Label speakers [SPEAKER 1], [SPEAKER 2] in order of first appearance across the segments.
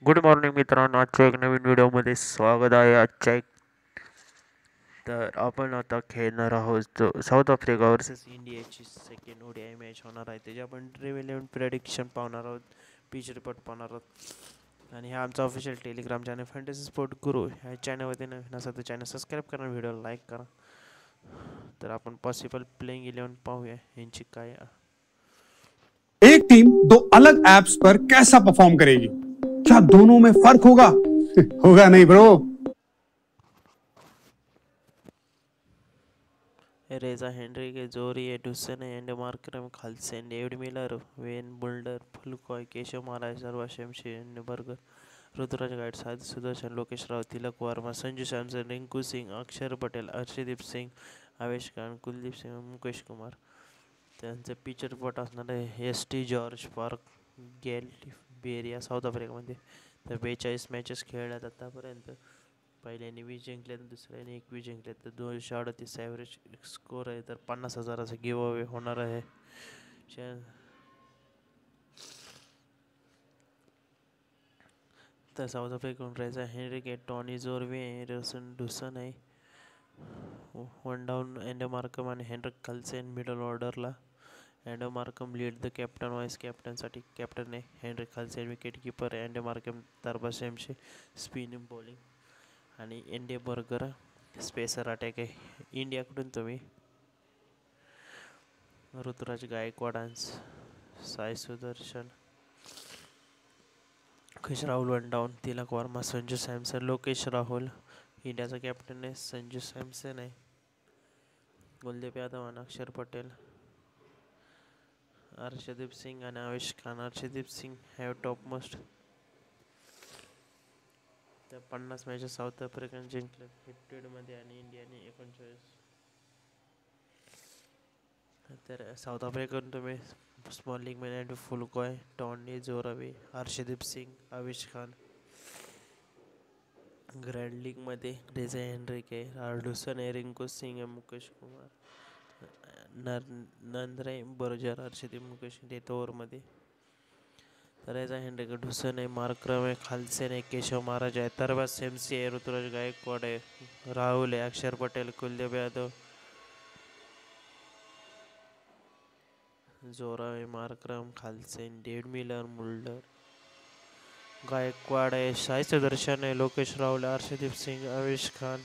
[SPEAKER 1] Good morning मित्रांनो, आजच्या एक नवीन व्हिडिओमध्ये स्वागत आहे. तर आपण आता खेळणार आहोत साऊथ आफ्रिका वर्सेस इंडियाची सेकंड ODI मॅच होणार आहे. त्याची आपण ड्रीम इलेव्हन प्रेडिक्शन पाहणार आहोत, पिच रिपोर्ट पाहणार आहोत. आणि हा आमचा official Telegram channel fantasy sport गुरु ह्या चॅनलमध्ये नवीन असा तर चॅनल सबस्क्राईब करा, व्हिडिओला लाईक करा. तर आपण पॉसिबल प्लेइंग 11 पाहूया यांची काय.
[SPEAKER 2] एक टीम दो अलग एप्स पर कैसा परफॉर्म करेगी? क्या दोनों में फर्क होगा? होगा नहीं bro.
[SPEAKER 1] Reeza Hendricks, Zorzi Dussen and Markram Klaasen, David Miller, Wiaan Mulder, Phehlukwayo, Keshav Maharaj, सर्वाशम बर्गर, ऋतुराज गाईड, साधी सुदर्शन, लोकेश राव, तिलक वर्मा, संजू सॅमसन, रिंकू सिंग, अक्षर पटेल, अर्षदीप सिंग, आवेश खान, कुलदीप सिंग, मुकेश कुमार. त्यांचं पिच रिपोर्ट असणार आहे ST जॉर्ज पार्क, गेल बेरिया, साऊथ आफ्रिकामध्ये. तर 42 मॅचेस खेळल्यात आतापर्यंत. पहिल्याने 20 जिंकले, दुसऱ्याने 21 जिंकले. तर 238 ॲव्हरेज स्कोर आहे. तर 50,000चा गिव्ह अवे होणार आहे. तर साऊथ आफ्रिकेकडून राहायचा हेनरिके, टॉनी जोर्वे, रसन डुसन आहे. वन डाऊन अँड मार्कम आणि हेनरिक खाल्सेन मिडल ऑर्डरला. And Markram lead the captain, vice कॅप्टनसाठी कॅप्टन आहे. हेनरिक खाल्सेन विकेट कीपर आहे. अँड मार्कम तारबाशेमचे स्पिनिंग बॉलिंग. आणि एनडे बर्गर स्पेसर अटॅक आहे. इंडियाकडून तुम्ही ऋतुराज गायकवाडांस, साई सुदर्शन, लोकेश राहुल वन डाऊन, तिलक वर्मा, संजू सॅमसन, लोकेश राहुल. इंडियाचा कॅप्टन आहे संजू सॅमसन आहे. कुलदीप यादव आणि अक्षर पटेल, अर्षदीप सिंग आणि Avesh Khan. Arshdeep Singh have top most. त्या 50 मॅचेस साऊथ आफ्रिकन जिंकले 50मध्ये आणि इंडियाने 39. तर साऊथ आफ्रिकन तुम्ही स्मॉल लीगमध्ये फुलकॉय, टॉनी जोरावे, हर्षदीप सिंग, आवेश खान. ग्रँड लीगमध्ये रेझा हेनरिके, रार्डुसन आहे, रिंकू सिंग आहे, मुकेश कुमार, नंद्रे बर्जर, हर्षदीप, मुकेश डेथ ओव्हरमध्ये. तर रेझा हेनरिके, ढुसन आहे, मार्करम आहे, खालसेन आहे, केशव महाराज आहे, तरबाज सेमसी आहे, ऋतुराज गायकवाड आहे, राहुल आहे, Axar Patel, Kuldeep Yadav, Zorzi, Markram, Klaasen, David Miller, Mulder, Gaikwad आहे, साई सुदर्शन आहे, लोकेश राहुल, अर्षदीप सिंग, आवेश खान,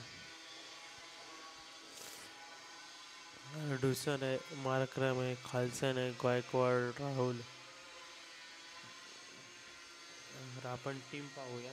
[SPEAKER 1] डुसन आहे, मार्करम आहे, खालसन आहे, गायकवाड, राहुल. आपण टीम पाहूया.